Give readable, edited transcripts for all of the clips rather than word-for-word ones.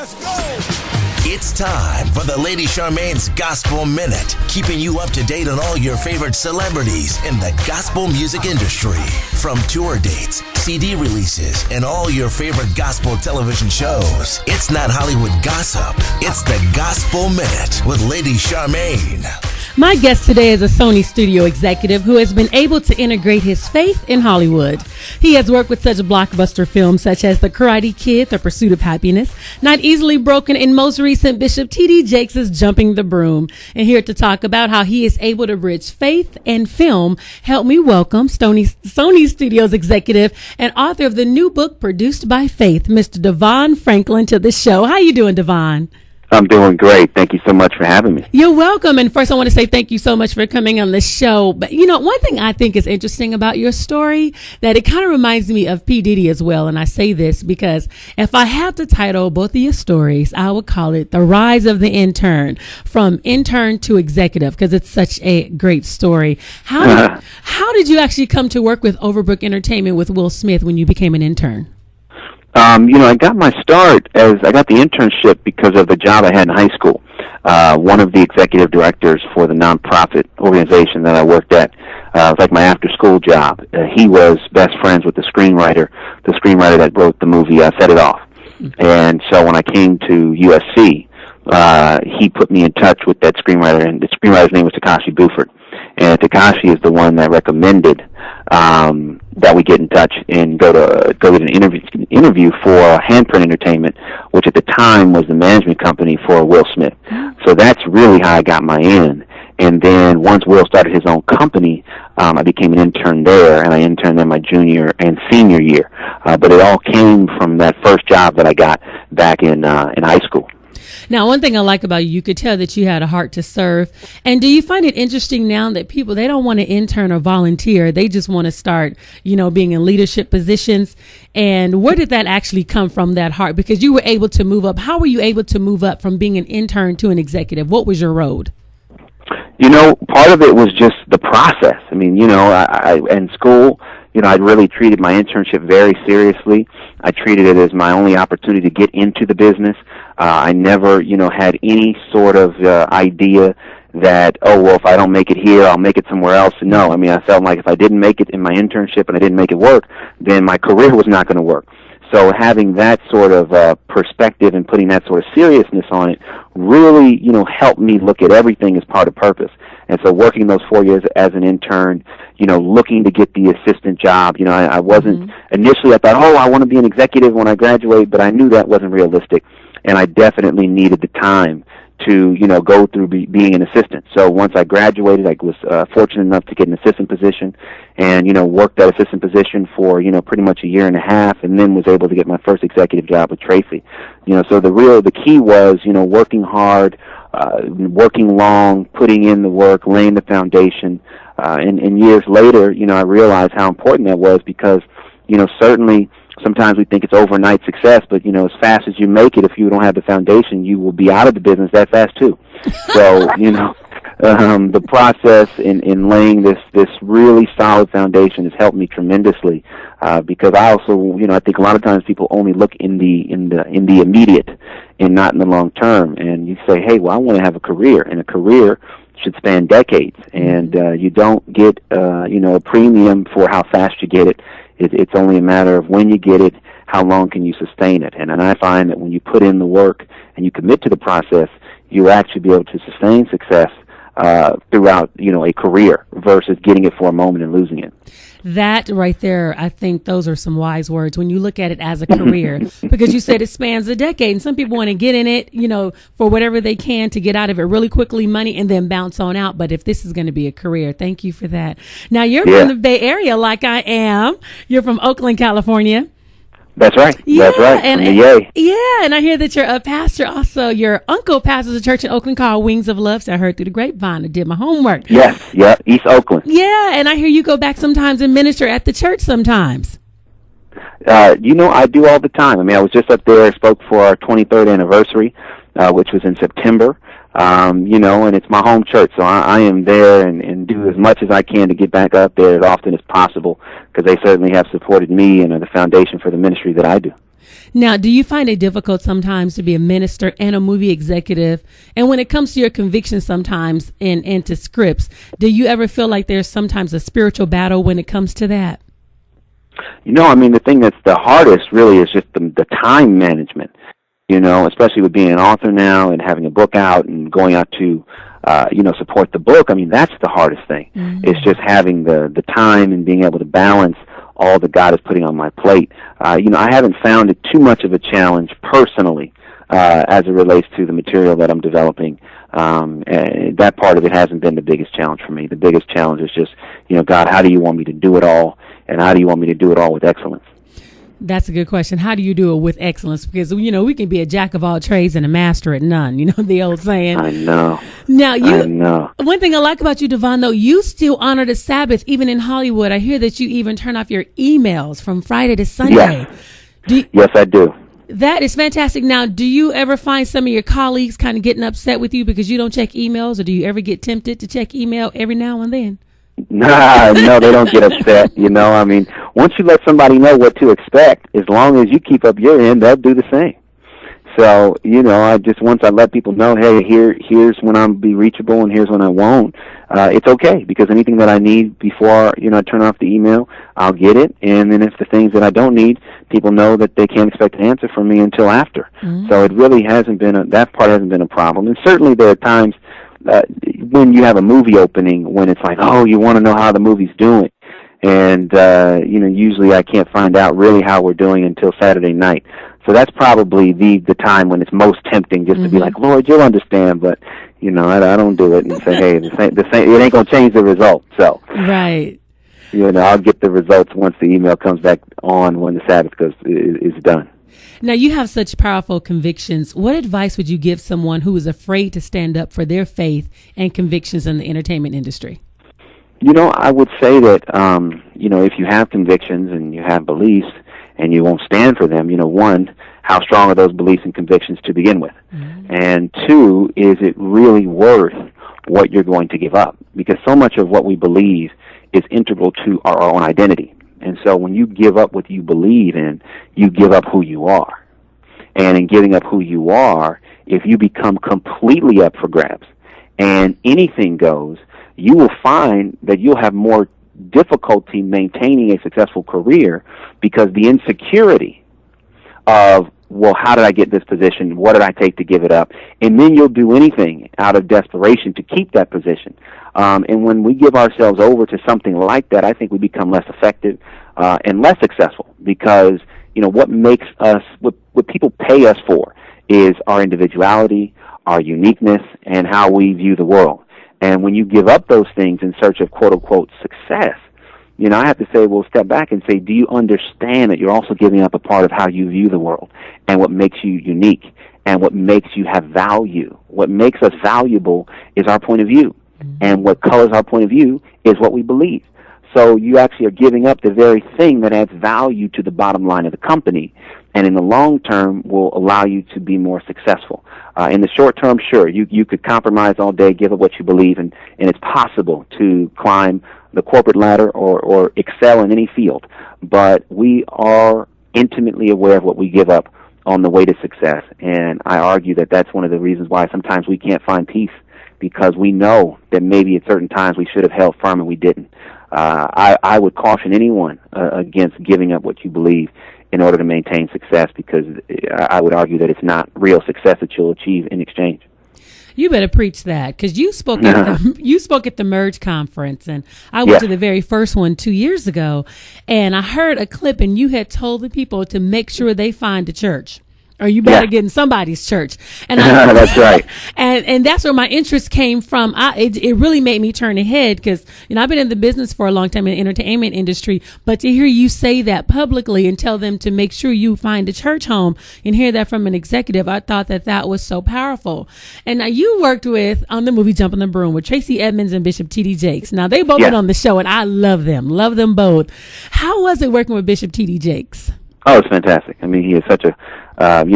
Let's go! It's time for the Lady Charmaine's Gospel Minute, keeping you up to date on all your favorite celebrities in the gospel music industry. From tour dates, CD releases, and all your favorite gospel television shows. It's not Hollywood gossip. It's the Gospel Minute with Lady Charmaine. My guest today is a Sony studio executive who has been able to integrate his faith in Hollywood. He has worked with such blockbuster films such as The Karate Kid, The Pursuit of Happiness, Not Easily Broken, and most recent Bishop T.D. Jakes' Jumping the Broom. And here to talk about how he is able to bridge faith and film, help me welcome Sony Studios executive and author of the new book Produced by Faith, Mr. Devon Franklin, to the show. How you doing, Devon? I'm doing great. Thank you so much for having me. You're welcome. And first, I want to say thank you so much for coming on the show. But, you know, one thing I think is interesting about your story, that it kind of reminds me of P. Diddy as well. And I say this because if I had to title both of your stories, I would call it The Rise of the Intern, from intern to executive, because it's such a great story. How did you actually come to work with Overbrook Entertainment with Will Smith when you became an intern? I got my start I got the internship because of the job I had in high school. One of the executive directors for the nonprofit organization that I worked at, it was like my after-school job. He was best friends with the screenwriter that wrote the movie Set It Off. And so when I came to USC, he put me in touch with that screenwriter, and the screenwriter's name was Takashi Buford. And Takashi is the one that recommended that we get in touch and go get an interview for Handprint Entertainment, which at the time was the management company for Will Smith. So that's really how I got my in. And then once Will started his own company, I became an intern there, and I interned there my junior and senior year. But it all came from that first job that I got back in high school. Now, one thing I like about you could tell that you had a heart to serve. And do you find it interesting now that people, they don't want to intern or volunteer. They just want to start, being in leadership positions. And where did that actually come from, that heart? Because you were able to move up. How were you able to move up from being an intern to an executive? What was your road? Part of it was just the process. I mean, I in school, I'd really treated my internship very seriously. I treated it as my only opportunity to get into the business. I never, had any sort of idea that, if I don't make it here, I'll make it somewhere else. No, I mean, I felt like if I didn't make it in my internship and I didn't make it work, then my career was not going to work. So having that sort of perspective and putting that sort of seriousness on it really, helped me look at everything as part of purpose. And so working those 4 years as an intern, looking to get the assistant job, I wasn't, initially I thought, I want to be an executive when I graduate, but I knew that wasn't realistic. And I definitely needed the time to, go through being an assistant. So once I graduated, I was fortunate enough to get an assistant position and, worked that assistant position for, pretty much a year and a half, and then was able to get my first executive job with Tracy. So the key was, working hard, working long, putting in the work, laying the foundation. And years later, I realized how important that was because, certainly sometimes we think it's overnight success, but, as fast as you make it, if you don't have the foundation, you will be out of the business that fast too. So, the process in laying this really solid foundation has helped me tremendously, because I also, I think a lot of times people only look in the immediate and not in the long term. And you say, hey, well, I want to have a career, and a career should span decades, and you don't get a premium for how fast you get it. It's only a matter of when you get it, how long can you sustain it. And I find that when you put in the work and you commit to the process, you actually be able to sustain success throughout a career versus getting it for a moment and losing it. That right there, I think those are some wise words when you look at it as a career, because you said it spans a decade, and some people want to get in it, for whatever they can to get out of it really quickly, money, and then bounce on out. But if this is going to be a career, thank you for that. Now, you're from the Bay Area like I am. You're from Oakland, California. That's right. Yeah, That's right. And I hear that you're a pastor also. Your uncle pastors a church in Oakland called Wings of Love. So I heard through the grapevine. I did my homework. Yes, East Oakland. Yeah, and I hear you go back sometimes and minister at the church sometimes. I do all the time. I mean, I was just up there, spoke for our 23rd anniversary, which was in September. And it's my home church, so I am there and do as much as I can to get back up there as often as possible, because they certainly have supported me and are the foundation for the ministry that I do. Now, do you find it difficult sometimes to be a minister and a movie executive? And when it comes to your convictions sometimes and to scripts, do you ever feel like there's sometimes a spiritual battle when it comes to that? I mean, the thing that's the hardest really is just the time management, especially with being an author now and having a book out and going out to, support the book. I mean, that's the hardest thing. Mm-hmm. It's just having the time and being able to balance all that God is putting on my plate. I haven't found it too much of a challenge personally as it relates to the material that I'm developing. And that part of it hasn't been the biggest challenge for me. The biggest challenge is just, God, how do you want me to do it all? And how do you want me to do it all with excellence? That's a good question. How do you do it with excellence? Because, we can be a jack of all trades and a master at none. The old saying. I know. Now, I know. One thing I like about you, Devon, though, you still honor the Sabbath, even in Hollywood. I hear that you even turn off your emails from Friday to Sunday. Yes, I do. That is fantastic. Now, do you ever find some of your colleagues kind of getting upset with you because you don't check emails, or do you ever get tempted to check email every now and then? No, they don't get upset. I mean, once you let somebody know what to expect, as long as you keep up your end, they'll do the same. So, once I let people know, hey, here's when I'll be reachable and here's when I won't, it's okay, because anything that I need before, I turn off the email, I'll get it. And then if the things that I don't need, people know that they can't expect an answer from me until after. Mm-hmm. So it really hasn't been that part hasn't been a problem. And certainly there are times when you have a movie opening, when it's like, oh, you want to know how the movie's doing. And, usually I can't find out really how we're doing until Saturday night. So that's probably the time when it's most tempting just to be like, Lord, you'll understand. But, I don't do it and say, hey, it ain't going to change the result. So, right. I'll get the results once the email comes back on when the Sabbath is done. Now, you have such powerful convictions. What advice would you give someone who is afraid to stand up for their faith and convictions in the entertainment industry? I would say that, if you have convictions and you have beliefs and you won't stand for them, one, how strong are those beliefs and convictions to begin with? Mm-hmm. And two, is it really worth what you're going to give up? Because so much of what we believe is integral to our own identity. And so when you give up what you believe in, you give up who you are. And in giving up who you are, if you become completely up for grabs and anything goes, you will find that you'll have more difficulty maintaining a successful career, because the insecurity of, well, how did I get this position? What did I take to give it up? And then you'll do anything out of desperation to keep that position. And when we give ourselves over to something like that, I think we become less effective and less successful, because, what makes us, what people pay us for is our individuality, our uniqueness, and how we view the world. And when you give up those things in search of quote-unquote success, I have to say, well, step back and say, do you understand that you're also giving up a part of how you view the world and what makes you unique and what makes you have value? What makes us valuable is our point of view. Mm-hmm. And what colors our point of view is what we believe. So you actually are giving up the very thing that adds value to the bottom line of the company, and in the long term will allow you to be more successful. In the short term, sure, you could compromise all day, give up what you believe, and it's possible to climb the corporate ladder or excel in any field. But we are intimately aware of what we give up on the way to success, and I argue that that's one of the reasons why sometimes we can't find peace, because we know that maybe at certain times we should have held firm and we didn't. I would caution anyone against giving up what you believe in order to maintain success, because I would argue that it's not real success that you'll achieve in exchange. You better preach that, because you spoke at the Merge conference, and I went to the very first one 2 years ago, and I heard a clip, and you had told the people to make sure they find a church. Or you better get in somebody's church. And that's right. And that's where my interest came from. It really made me turn ahead, because, I've been in the business for a long time in the entertainment industry, but to hear you say that publicly and tell them to make sure you find a church home and hear that from an executive, I thought that was so powerful. And now you worked on the movie Jumping the Broom with Tracy Edmonds and Bishop T.D. Jakes. Now they both been on the show, and I love them both. How was it working with Bishop T.D. Jakes? Oh, it's fantastic. I mean, he is such a,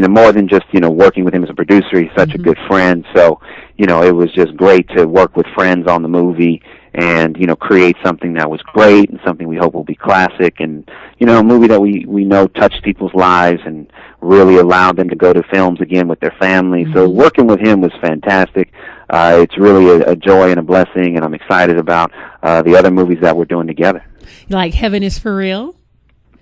more than just, working with him as a producer, he's such a good friend. So, it was just great to work with friends on the movie and, create something that was great and something we hope will be classic, and, a movie that we know touched people's lives and really allowed them to go to films again with their family. Mm-hmm. So working with him was fantastic. It's really a joy and a blessing, and I'm excited about the other movies that we're doing together. Like Heaven is for Real?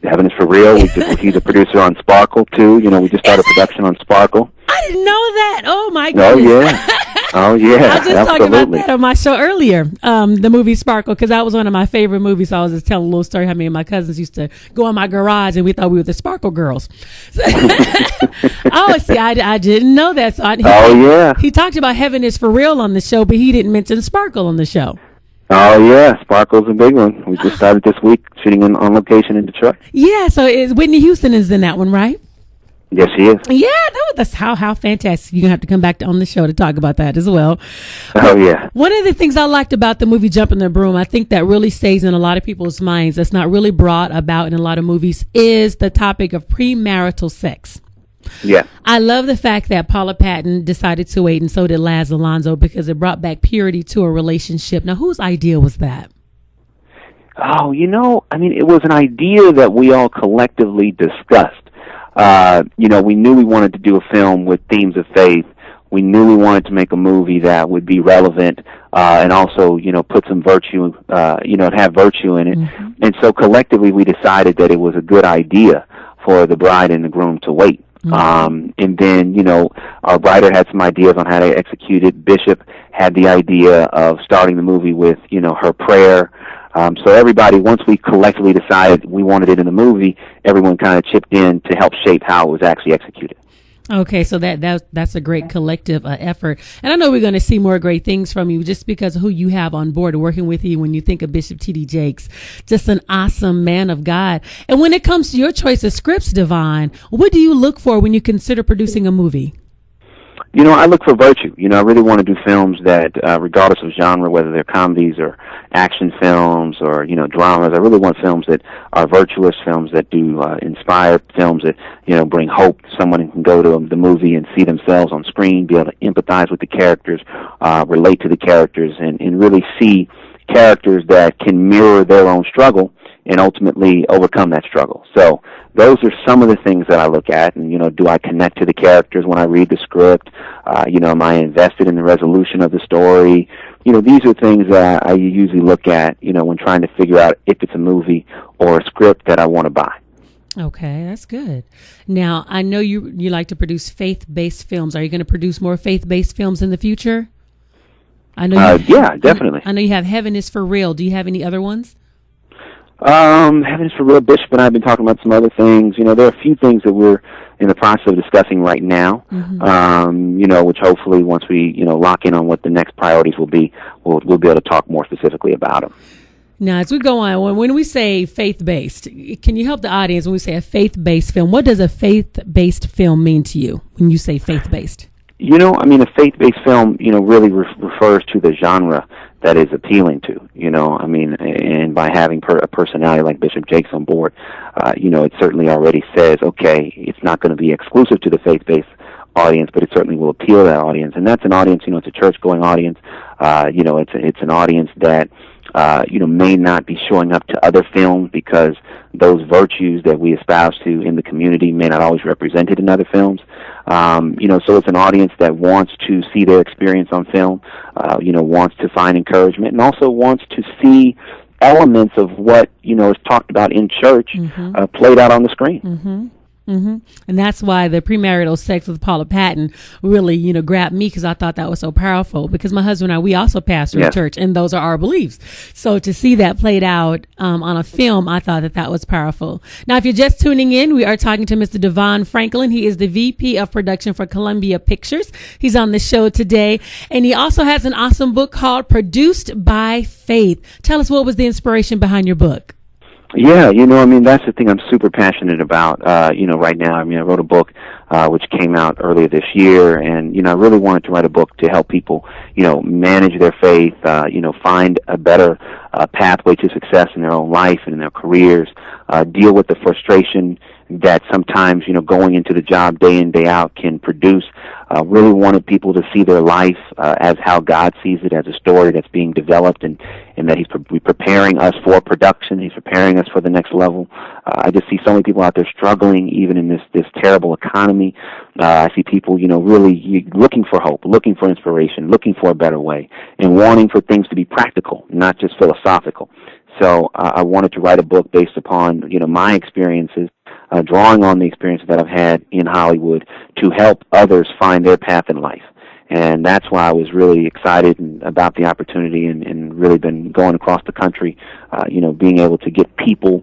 Heaven is for Real. He's a producer on Sparkle, too. We just started production on Sparkle. I didn't know that. Oh, my goodness. Oh, yeah. Oh, yeah. I just talked about that on my show earlier, the movie Sparkle, because that was one of my favorite movies. So I was just telling a little story how me and my cousins used to go in my garage, and we thought we were the Sparkle Girls. Oh, see, I didn't know that. So yeah. He talked about Heaven is for Real on the show, but he didn't mention Sparkle on the show. Oh, yeah. Sparkle's a big one. We just started this week shooting on location in Detroit. Yeah, so Whitney Houston is in that one, right? Yes, she is. Yeah, that's how fantastic. You're going to have to come back on the show to talk about that as well. Oh, yeah. One of the things I liked about the movie Jumping the Broom, I think that really stays in a lot of people's minds, that's not really brought about in a lot of movies, is the topic of premarital sex. Yeah. I love the fact that Paula Patton decided to wait, and so did Laz Alonso, because it brought back purity to a relationship. Now, whose idea was that? Oh, it was an idea that we all collectively discussed. We knew we wanted to do a film with themes of faith. We knew we wanted to make a movie that would be relevant, and also, put some virtue, have virtue in it. Mm-hmm. And so collectively we decided that it was a good idea for the bride and the groom to wait. Mm-hmm. And then, our writer had some ideas on how to execute it. Bishop had the idea of starting the movie with, her prayer. So everybody, once we collectively decided we wanted it in the movie, everyone kind of chipped in to help shape how it was actually executed. Okay, so that's a great collective effort. And I know we're going to see more great things from you just because of who you have on board working with you when you think of Bishop T.D. Jakes. Just an awesome man of God. And when it comes to your choice of scripts, Devon, what do you look for when you consider producing a movie? I look for virtue. I really want to do films that, regardless of genre, whether they're comedies or action films or, dramas, I really want films that are virtuous, films that do inspire, films that, bring hope. Someone can go to the movie and see themselves on screen, be able to empathize with the characters, relate to the characters, and really see characters that can mirror their own struggle and ultimately overcome that struggle. So those are some of the things that I look at, and, do I connect to the characters when I read the script? Am I invested in the resolution of the story? These are things that I usually look at, when trying to figure out if it's a movie or a script that I want to buy. Okay, that's good. Now, I know you like to produce faith-based films. Are you going to produce more faith-based films in the future? I know. Yeah, definitely. I know you have Heaven is for Real. Do you have any other ones? Heaven is for Real. Bishop and I have been talking about some other things. There are a few things that we're in the process of discussing right now. Mm-hmm. Which hopefully once we, lock in on what the next priorities will be, we'll be able to talk more specifically about them. Now, as we go on, when we say faith-based, can you help the audience when we say a faith-based film? What does a faith-based film mean to you when you say faith-based? A faith-based film, really refers to the genre that is appealing to, and by having a personality like Bishop Jakes on board, it certainly already says, okay, it's not going to be exclusive to the faith-based audience, but it certainly will appeal to that audience. And that's an audience, it's a church-going audience. It's an audience that, may not be showing up to other films because those virtues that we espouse to in the community may not always represented in other films. So it's an audience that wants to see their experience on film, wants to find encouragement, and also wants to see elements of what, is talked about in church, mm-hmm. Played out on the screen. Mm-hmm. Mm-hmm. And that's why the premarital sex with Paula Patton really, grabbed me, because I thought that was so powerful, because my husband and I, we also pastor a church, and those are our beliefs. So to see that played out on a film, I thought that was powerful. Now, if you're just tuning in, we are talking to Mr. Devon Franklin. He is the VP of production for Columbia Pictures. He's on the show today, and he also has an awesome book called Produced by Faith. Tell us, what was the inspiration behind your book? Yeah, that's the thing I'm super passionate about, right now. I wrote a book, which came out earlier this year, and, I really wanted to write a book to help people, manage their faith, find a better pathway to success in their own life and in their careers, deal with the frustration that sometimes, going into the job day in, day out can produce, really wanted people to see their life as how God sees it, as a story that's being developed, and that He's preparing us for production. He's preparing us for the next level. I just see so many people out there struggling, even in this terrible economy. I see people, really looking for hope, looking for inspiration, looking for a better way, and wanting for things to be practical, not just philosophical. So I wanted to write a book based upon, my experiences, drawing on the experiences that I've had in Hollywood to help others find their path in life. And that's why I was really excited about the opportunity and really been going across the country, being able to get people,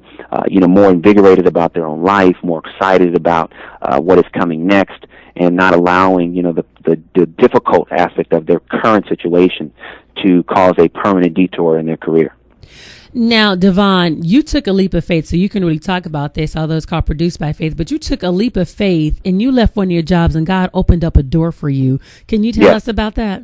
more invigorated about their own life, more excited about what is coming next, and not allowing, the difficult aspect of their current situation to cause a permanent detour in their career. Now, Devon, you took a leap of faith, so you can really talk about this, although it's called Produced by Faith, but you took a leap of faith and you left one of your jobs and God opened up a door for you. Can you tell us about that?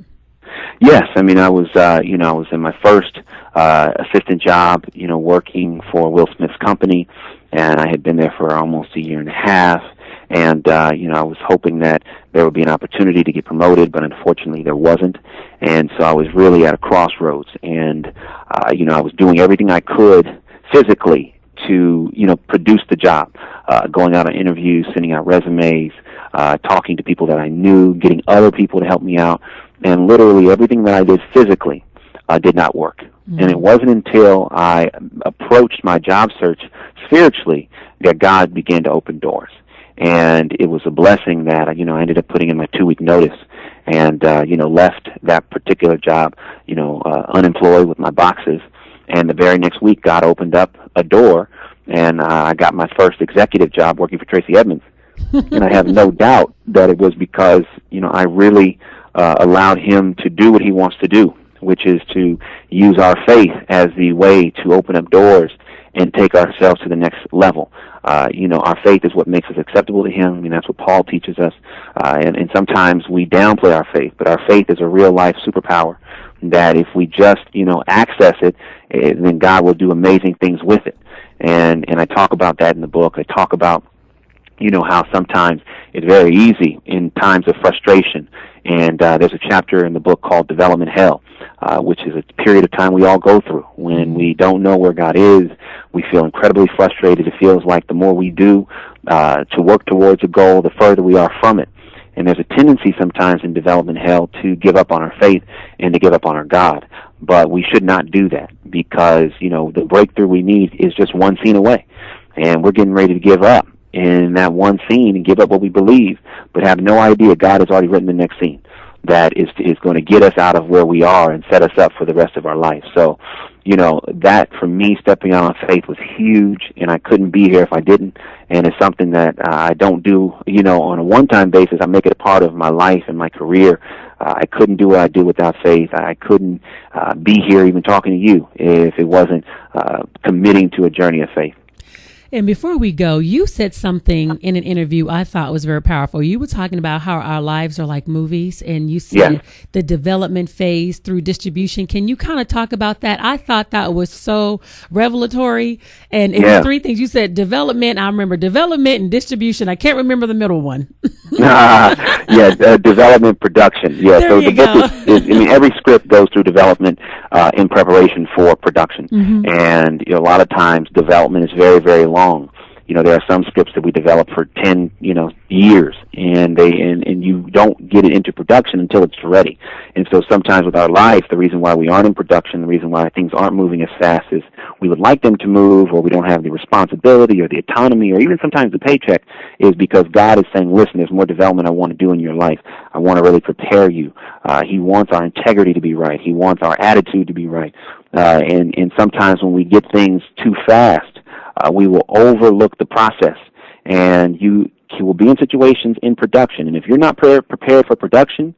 Yes. I mean, I was in my first assistant job, working for Will Smith's company, and I had been there for almost a year and a half. And, I was hoping that there would be an opportunity to get promoted, but unfortunately there wasn't. And so I was really at a crossroads. And, I was doing everything I could physically to, produce the job, going out on interviews, sending out resumes, talking to people that I knew, getting other people to help me out. And literally everything that I did physically did not work. Mm-hmm. And it wasn't until I approached my job search spiritually that God began to open doors. And it was a blessing that, I ended up putting in my 2-week notice and, left that particular job, unemployed with my boxes. And the very next week, God opened up a door, and I got my first executive job working for Tracy Edmonds. And I have no doubt that it was because, I really allowed Him to do what He wants to do, which is to use our faith as the way to open up doors and take ourselves to the next level. Our faith is what makes us acceptable to Him. I mean, that's what Paul teaches us. And sometimes we downplay our faith, but our faith is a real-life superpower that if we just, access it, then God will do amazing things with it. And I talk about that in the book. I talk about, how sometimes it's very easy in times of frustration. And there's a chapter in the book called Development Hell, which is a period of time we all go through when we don't know where God is. We feel incredibly frustrated. It feels like the more we do to work towards a goal, the further we are from it. And there's a tendency sometimes in development hell to give up on our faith and to give up on our God. But we should not do that because, the breakthrough we need is just one scene away. And we're getting ready to give up in that one scene and give up what we believe, but have no idea God has already written the next scene that is going to get us out of where we are and set us up for the rest of our life. So, that for me, stepping out on faith was huge, and I couldn't be here if I didn't. And it's something that I don't do, on a one-time basis. I make it a part of my life and my career. I couldn't do what I do without faith. I couldn't be here even talking to you if it wasn't committing to a journey of faith. And before we go, you said something in an interview I thought was very powerful. You were talking about how our lives are like movies, and you said the development phase through distribution. Can you kind of talk about that? I thought that was so revelatory. And it was 3 things. You said development. I remember development and distribution. I can't remember the middle one. Development, production. Yeah, there so the book is, every script goes through development in preparation for production. Mm-hmm. And a lot of times development is very, very long. There are some scripts that we develop for 10, years, and you don't get it into production until it's ready. And so sometimes with our life, the reason why we aren't in production, the reason why things aren't moving as fast as we would like them to move, or we don't have the responsibility or the autonomy or even sometimes the paycheck, is because God is saying, listen, there's more development I want to do in your life. I want to really prepare you. He wants our integrity to be right. He wants our attitude to be right. And sometimes when we get things too fast, we will overlook the process, and you will be in situations in production. And if you're not prepared for production,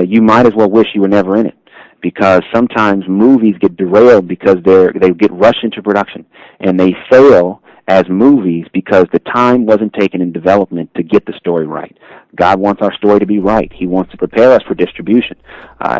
you might as well wish you were never in it, because sometimes movies get derailed because they get rushed into production, and they fail as movies because the time wasn't taken in development to get the story right. God wants our story to be right. He wants to prepare us for distribution.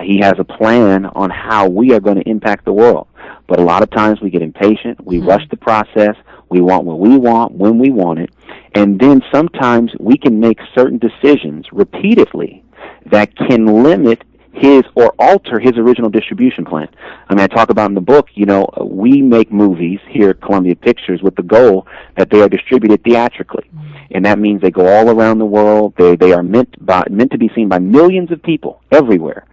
He has a plan on how we are going to impact the world. But a lot of times we get impatient, we rush the process, We want what we want when we want it. And then sometimes we can make certain decisions repeatedly that can limit his or alter his original distribution plan. I mean, I talk about in the book, we make movies here at Columbia Pictures with the goal that they are distributed theatrically. And that means they go all around the world. They are meant to be seen by millions of people everywhere.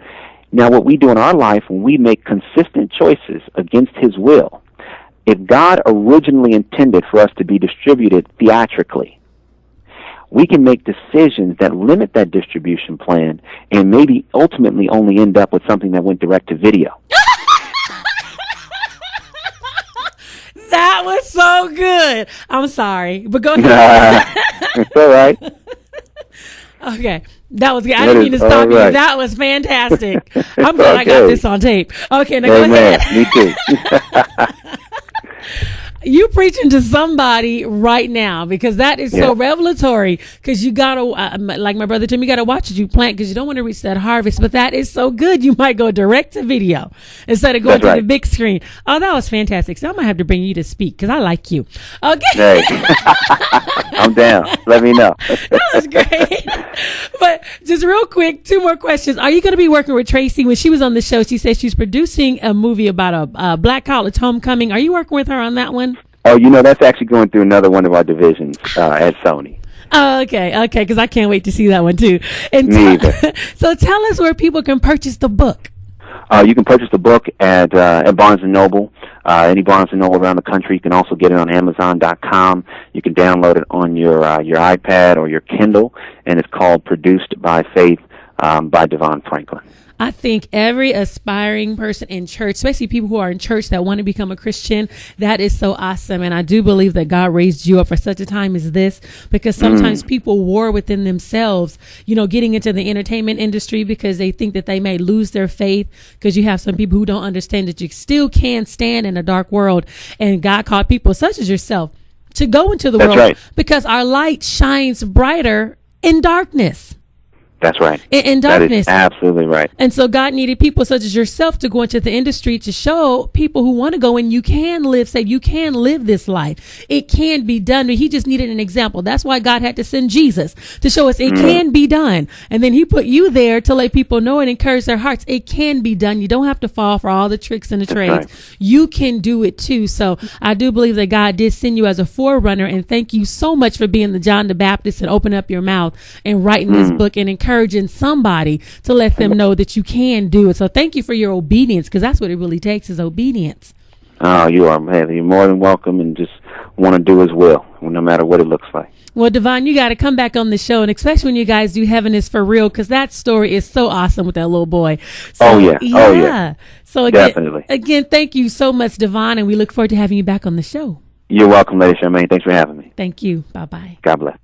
Now, what we do in our life when we make consistent choices against his will, if God originally intended for us to be distributed theatrically, we can make decisions that limit that distribution plan and maybe ultimately only end up with something that went direct to video. That was so good. I'm sorry, but go ahead. It's all right. Okay, that was good. I didn't mean to stop you. That was fantastic. I'm glad I got this on tape. Okay, now go ahead. Me too. You preaching to somebody right now, because that is so revelatory, because you gotta like my brother Tim, you gotta watch what you plant, because you don't want to reach that harvest. But that is so good. You might go direct to video instead of going to the big screen. Oh, that was fantastic. So I might have to bring you to speak, because I like you. Okay. Hey. I'm down. Let me know. That was great. But just real quick, 2 more questions. Are you going to be working with Tracy? When she was on the show, she said she's producing a movie about a black college homecoming. Are you working with her on that one? Oh, that's actually going through another one of our divisions at Sony. Oh, okay, because I can't wait to see that one too. And Me either. So tell us where people can purchase the book. You can purchase the book at Barnes & Noble, any Barnes & Noble around the country. You can also get it on Amazon.com. You can download it on your iPad or your Kindle, and it's called Produced by Faith by Devon Franklin. I think every aspiring person in church, especially people who are in church that want to become a Christian, that is so awesome. And I do believe that God raised you up for such a time as this, because sometimes people war within themselves, getting into the entertainment industry because they think that they may lose their faith, because you have some people who don't understand that you still can stand in a dark world. And God called people such as yourself to go into the world, because our light shines brighter in darkness. That's right. In darkness. That is absolutely right. And so God needed people such as yourself to go into the industry to show people who want to go, and you can live this life. It can be done. But he just needed an example. That's why God had to send Jesus to show us it can be done. And then he put you there to let people know and encourage their hearts. It can be done. You don't have to fall for all the tricks and the trades. Right. You can do it too. So I do believe that God did send you as a forerunner. And thank you so much for being the John the Baptist and opening up your mouth and writing this book and encouraging somebody to let them know that you can do it. So thank you for your obedience, because that's what it really takes, is obedience. Oh, you're more than welcome, and just want to do his will, no matter what it looks like. Well, Devon, you got to come back on the show, and especially when you guys do Heaven is for Real, because that story is so awesome with that little boy. So, yeah. So again, thank you so much, Devon, and we look forward to having you back on the show. You're welcome, Lady Charmaine. Thanks for having me. Thank you. Bye-bye. God bless.